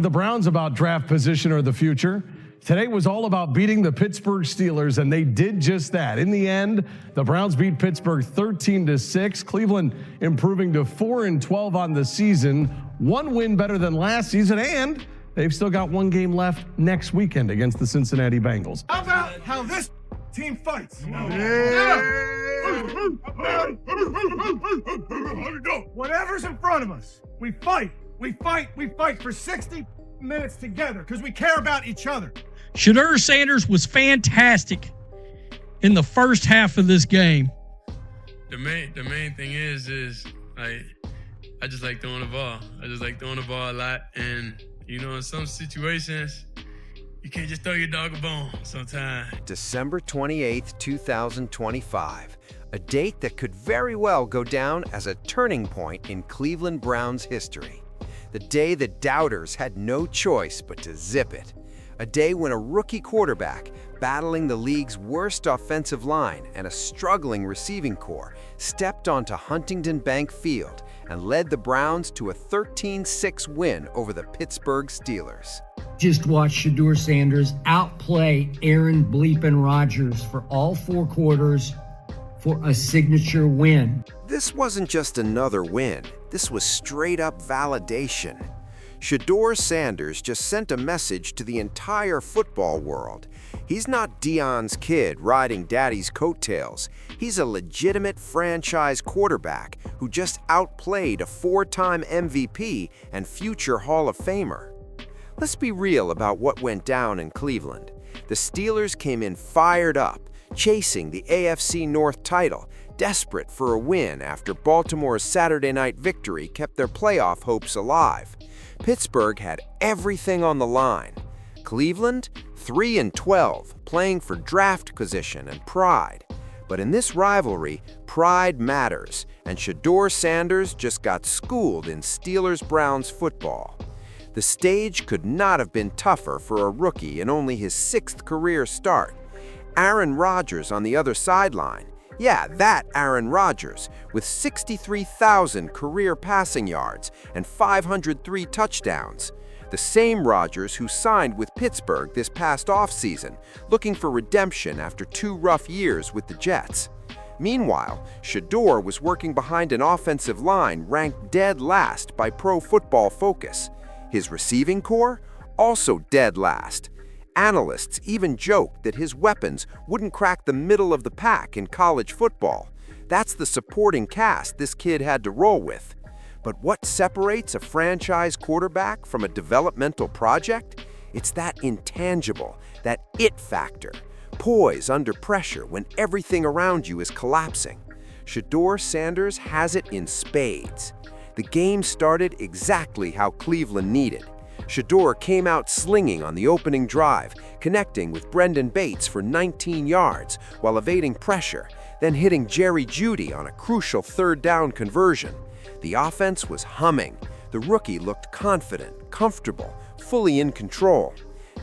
The Browns about draft position or the future. Today was all about beating the Pittsburgh Steelers, and they did just that. In the end, the Browns beat Pittsburgh 13-6. Cleveland improving to 4-12 on the season. One win better than last season, and they've still got one game left next weekend against the Cincinnati Bengals. How about how this team fights? Whatever's in front of us, we fight. We fight for 60 minutes together because we care about each other. Shedeur Sanders was fantastic in the first half of this game. The main thing is like I just like throwing the ball. I just like throwing the ball a lot, and in some situations you can't just throw your dog a bone sometimes. December 28th, 2025, a date that could very well go down as a turning point in Cleveland Browns history. The day the doubters had no choice but to zip it. A day when a rookie quarterback, battling the league's worst offensive line and a struggling receiving corps, stepped onto Huntington Bank Field and led the Browns to a 13-6 win over the Pittsburgh Steelers. Just watch Shedeur Sanders outplay Aaron Bleepin Rodgers for all 4 quarters for a signature win. This wasn't just another win. This was straight-up validation. Shedeur Sanders just sent a message to the entire football world. He's not Deion's kid riding daddy's coattails. He's a legitimate franchise quarterback who just outplayed a 4-time MVP and future Hall of Famer. Let's be real about what went down in Cleveland. The Steelers came in fired up, chasing the AFC North title, desperate for a win after Baltimore's Saturday night victory kept their playoff hopes alive. Pittsburgh had everything on the line. Cleveland, 3-12, playing for draft position and pride. But in this rivalry, pride matters, and Shedeur Sanders just got schooled in Steelers-Browns football. The stage could not have been tougher for a rookie in only his 6th career start. Aaron Rodgers on the other sideline. Yeah, that Aaron Rodgers, with 63,000 career passing yards and 503 touchdowns. The same Rodgers who signed with Pittsburgh this past offseason, looking for redemption after 2 rough years with the Jets. Meanwhile, Shedeur was working behind an offensive line ranked dead last by Pro Football Focus. His receiving corps? Also dead last. Analysts even joked that his weapons wouldn't crack the middle of the pack in college football. That's the supporting cast this kid had to roll with. But what separates a franchise quarterback from a developmental project? It's that intangible, that it factor. Poise under pressure when everything around you is collapsing. Shedeur Sanders has it in spades. The game started exactly how Cleveland needed. Shedeur came out slinging on the opening drive, connecting with Brendan Bates for 19 yards while evading pressure, then hitting Jerry Jeudy on a crucial 3rd down conversion. The offense was humming. The rookie looked confident, comfortable, fully in control.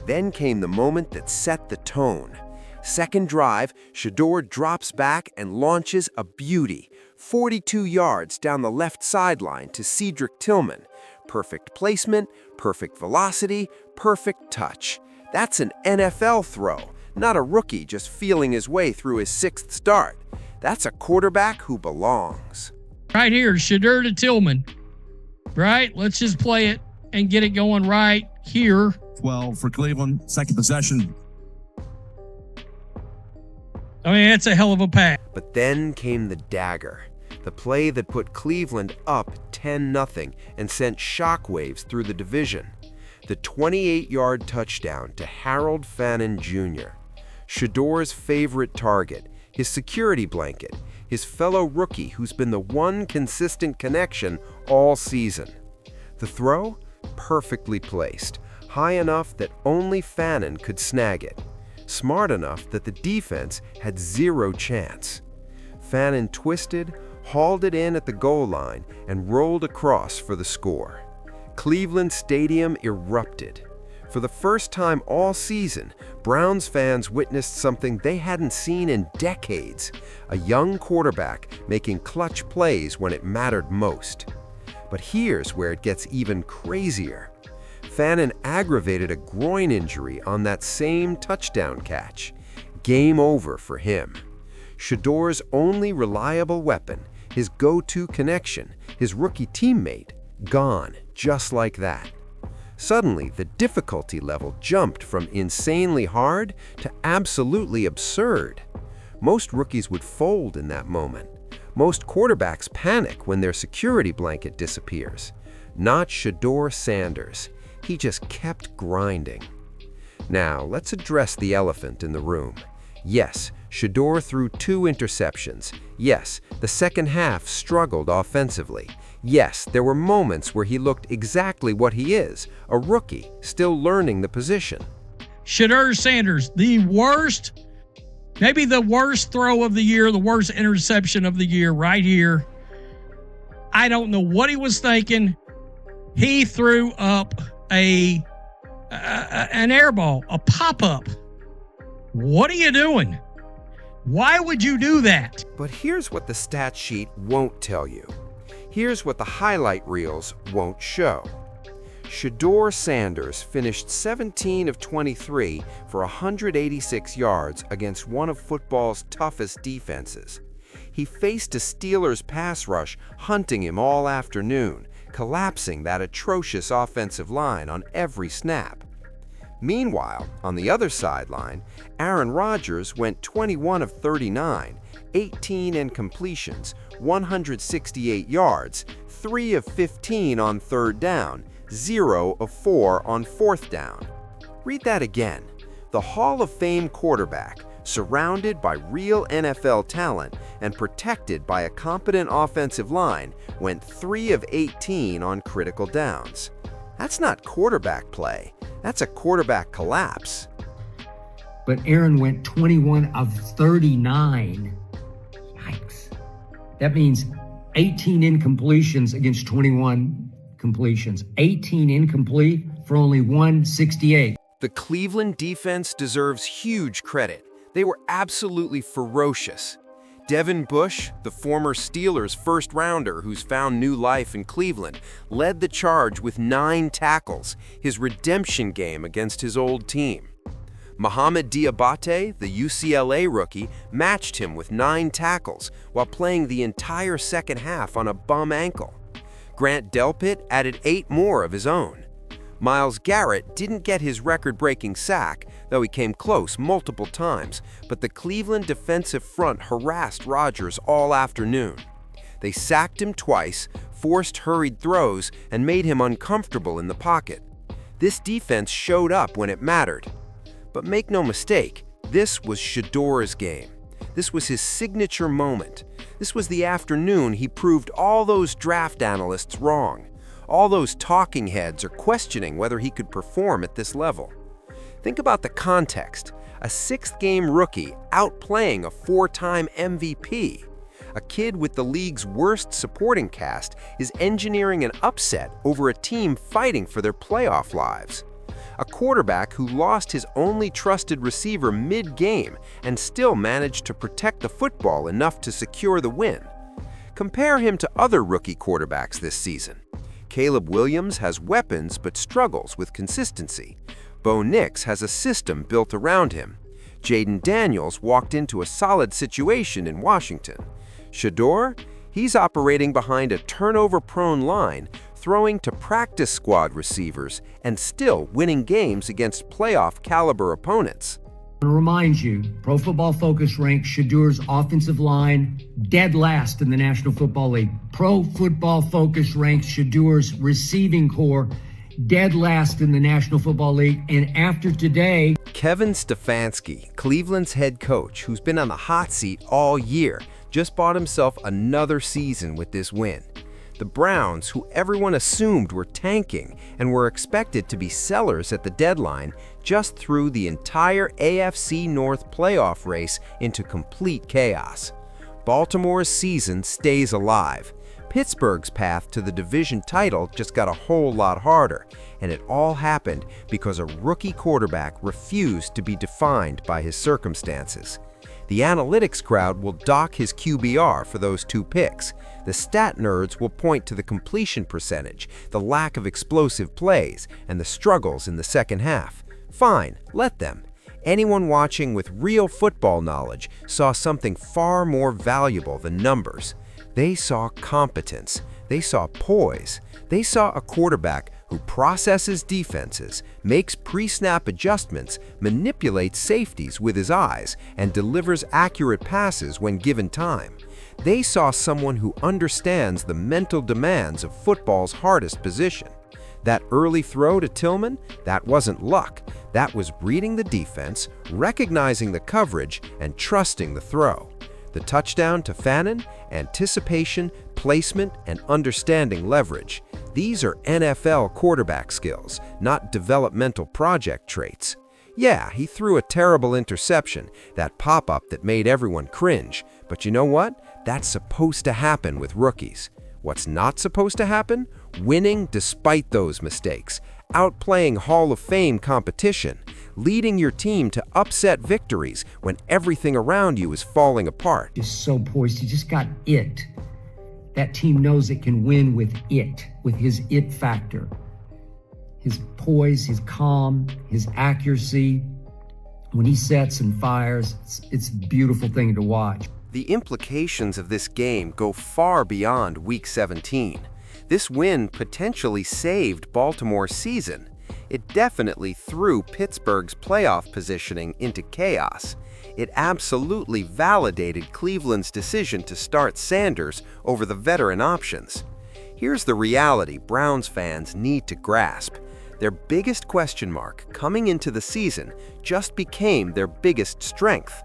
Then came the moment that set the tone. Second drive, Shedeur drops back and launches a beauty, 42 yards down the left sideline to Cedric Tillman. Perfect placement, perfect velocity, perfect touch. That's an NFL throw, not a rookie just feeling his way through his 6th start. That's a quarterback who belongs. Right here, Shedeur to Tillman. Right? Let's just play it and get it going right here. 12 for Cleveland, 2nd possession. I mean, it's a hell of a pass. But then came the dagger. The play that put Cleveland up 10-0 and sent shockwaves through the division. The 28-yard touchdown to Harold Fannin Jr., Shedeur's favorite target, his security blanket, his fellow rookie who's been the one consistent connection all season. The throw? Perfectly placed, high enough that only Fannin could snag it, smart enough that the defense had 0 chance. Fannin twisted, hauled it in at the goal line, and rolled across for the score. Cleveland Stadium erupted. For the first time all season, Browns fans witnessed something they hadn't seen in decades: a young quarterback making clutch plays when it mattered most. But here's where it gets even crazier. Fannin aggravated a groin injury on that same touchdown catch. Game over for him. Shedeur's only reliable weapon, his go-to connection, his rookie teammate, gone just like that. Suddenly, the difficulty level jumped from insanely hard to absolutely absurd. Most rookies would fold in that moment. Most quarterbacks panic when their security blanket disappears. Not Shedeur Sanders. He just kept grinding. Now, let's address the elephant in the room. Yes, Shedeur threw 2 interceptions. Yes, the second half struggled offensively. Yes, there were moments where he looked exactly what he is, a rookie, still learning the position. Shedeur Sanders, the worst, maybe the worst throw of the year, the worst interception of the year right here. I don't know what he was thinking. He threw up an air ball, a pop-up. What are you doing? Why would you do that? But here's what the stat sheet won't tell you. Here's what the highlight reels won't show. Shedeur Sanders finished 17 of 23 for 186 yards against one of football's toughest defenses. He faced a Steelers pass rush hunting him all afternoon, collapsing that atrocious offensive line on every snap. Meanwhile, on the other sideline, Aaron Rodgers went 21 of 39, 18 incompletions, 168 yards, 3 of 15 on third down, 0 of 4 on fourth down. Read that again. The Hall of Fame quarterback, surrounded by real NFL talent and protected by a competent offensive line, went 3 of 18 on critical downs. That's not quarterback play. That's a quarterback collapse. But Aaron went 21 of 39. Yikes. That means 18 incompletions against 21 completions. 18 incomplete for only 168. The Cleveland defense deserves huge credit. They were absolutely ferocious. Devin Bush, the former Steelers first-rounder who's found new life in Cleveland, led the charge with 9 tackles, his redemption game against his old team. Mohamed Diabate, the UCLA rookie, matched him with 9 tackles while playing the entire second half on a bum ankle. Grant Delpit added 8 more of his own. Myles Garrett didn't get his record-breaking sack, though he came close multiple times, but the Cleveland defensive front harassed Rodgers all afternoon. They sacked him twice, forced hurried throws, and made him uncomfortable in the pocket. This defense showed up when it mattered. But make no mistake, this was Shedeur's game. This was his signature moment. This was the afternoon he proved all those draft analysts wrong. All those talking heads are questioning whether he could perform at this level. Think about the context. A 6th-game rookie outplaying a 4-time MVP. A kid with the league's worst supporting cast is engineering an upset over a team fighting for their playoff lives. A quarterback who lost his only trusted receiver mid-game and still managed to protect the football enough to secure the win. Compare him to other rookie quarterbacks this season. Caleb Williams has weapons but struggles with consistency. Bo Nix has a system built around him. Jaden Daniels walked into a solid situation in Washington. Shedeur? He's operating behind a turnover-prone line, throwing to practice squad receivers, and still winning games against playoff-caliber opponents. I want to remind you, Pro Football Focus ranks Shedeur's offensive line dead last in the National Football League. Pro Football Focus ranks Shedeur's receiving core dead last in the National Football League. And after today, Kevin Stefanski, Cleveland's head coach, who's been on the hot seat all year, just bought himself another season with this win. The Browns, who everyone assumed were tanking and were expected to be sellers at the deadline, just threw the entire AFC North playoff race into complete chaos. Baltimore's season stays alive. Pittsburgh's path to the division title just got a whole lot harder, and it all happened because a rookie quarterback refused to be defined by his circumstances. The analytics crowd will dock his QBR for those 2 picks. The stat nerds will point to the completion percentage, the lack of explosive plays, and the struggles in the second half. Fine, let them. Anyone watching with real football knowledge saw something far more valuable than numbers. They saw competence. They saw poise. They saw a quarterback who processes defenses, makes pre-snap adjustments, manipulates safeties with his eyes, and delivers accurate passes when given time. They saw someone who understands the mental demands of football's hardest position. That early throw to Tillman, that wasn't luck. That was reading the defense, recognizing the coverage, and trusting the throw. The touchdown to Fannin, anticipation, placement, and understanding leverage. These are NFL quarterback skills, not developmental project traits. Yeah, he threw a terrible interception, that pop-up that made everyone cringe. But you know what? That's supposed to happen with rookies. What's not supposed to happen? Winning despite those mistakes, outplaying Hall of Fame competition, leading your team to upset victories when everything around you is falling apart. Is so poised. He just got it. That team knows it can win with it, with his it factor. His poise, his calm, his accuracy. When he sets and fires, it's a beautiful thing to watch. The implications of this game go far beyond Week 17. This win potentially saved Baltimore's season. It definitely threw Pittsburgh's playoff positioning into chaos. It absolutely validated Cleveland's decision to start Sanders over the veteran options. Here's the reality Browns fans need to grasp. Their biggest question mark coming into the season just became their biggest strength.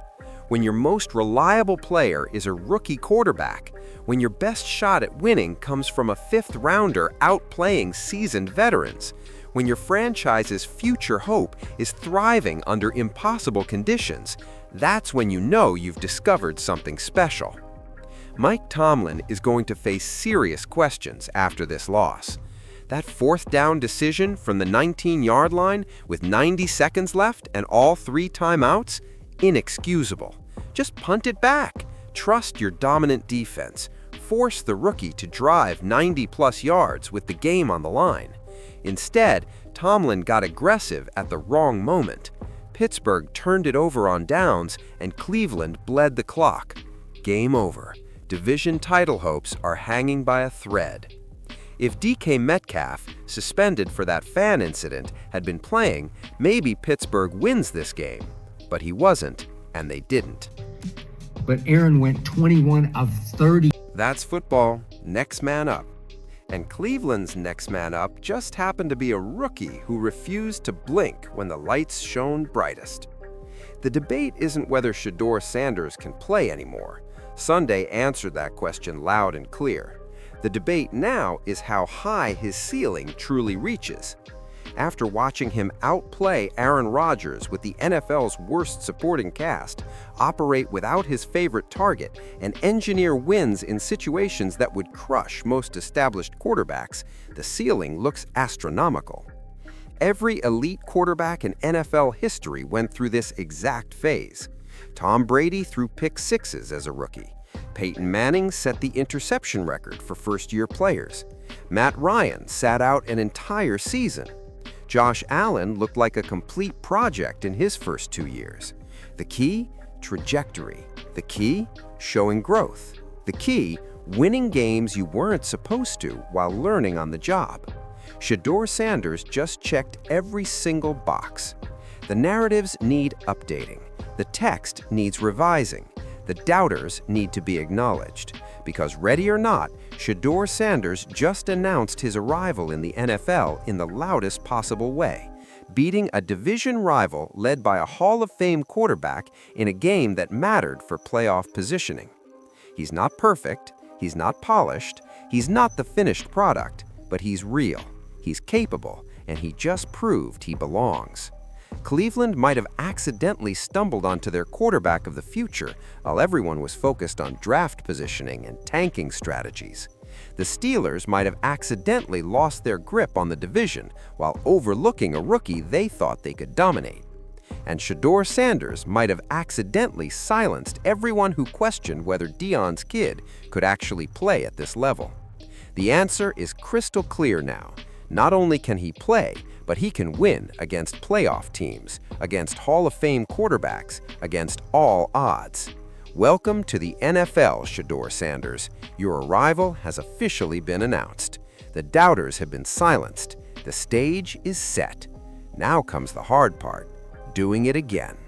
When your most reliable player is a rookie quarterback, when your best shot at winning comes from a fifth-rounder outplaying seasoned veterans, when your franchise's future hope is thriving under impossible conditions, that's when you know you've discovered something special. Mike Tomlin is going to face serious questions after this loss. That 4th down decision from the 19-yard line with 90 seconds left and all 3 timeouts? Inexcusable. Just punt it back. Trust your dominant defense. Force the rookie to drive 90-plus yards with the game on the line. Instead, Tomlin got aggressive at the wrong moment. Pittsburgh turned it over on downs, and Cleveland bled the clock. Game over. Division title hopes are hanging by a thread. If DK Metcalf, suspended for that fan incident, had been playing, maybe Pittsburgh wins this game. But he wasn't, and they didn't. But Aaron went 21 of 30. That's football. Next man up. And Cleveland's next man up just happened to be a rookie who refused to blink when the lights shone brightest. The debate isn't whether Shedeur Sanders can play anymore. Sunday answered that question loud and clear. The debate now is how high his ceiling truly reaches. After watching him outplay Aaron Rodgers with the NFL's worst supporting cast, operate without his favorite target, and engineer wins in situations that would crush most established quarterbacks, the ceiling looks astronomical. Every elite quarterback in NFL history went through this exact phase. Tom Brady threw pick sixes as a rookie. Peyton Manning set the interception record for first-year players. Matt Ryan sat out an entire season. Josh Allen looked like a complete project in his first 2 years. The key? Trajectory. The key? Showing growth. The key? Winning games you weren't supposed to while learning on the job. Shedeur Sanders just checked every single box. The narratives need updating. The text needs revising. The doubters need to be acknowledged. Because ready or not, Shedeur Sanders just announced his arrival in the NFL in the loudest possible way, beating a division rival led by a Hall of Fame quarterback in a game that mattered for playoff positioning. He's not perfect, he's not polished, he's not the finished product, but he's real, he's capable, and he just proved he belongs. Cleveland might have accidentally stumbled onto their quarterback of the future while everyone was focused on draft positioning and tanking strategies. The Steelers might have accidentally lost their grip on the division while overlooking a rookie they thought they could dominate. And Shedeur Sanders might have accidentally silenced everyone who questioned whether Deion's kid could actually play at this level. The answer is crystal clear now. Not only can he play, but he can win against playoff teams, against Hall of Fame quarterbacks, against all odds. Welcome to the NFL, Shedeur Sanders. Your arrival has officially been announced. The doubters have been silenced. The stage is set. Now comes the hard part, doing it again.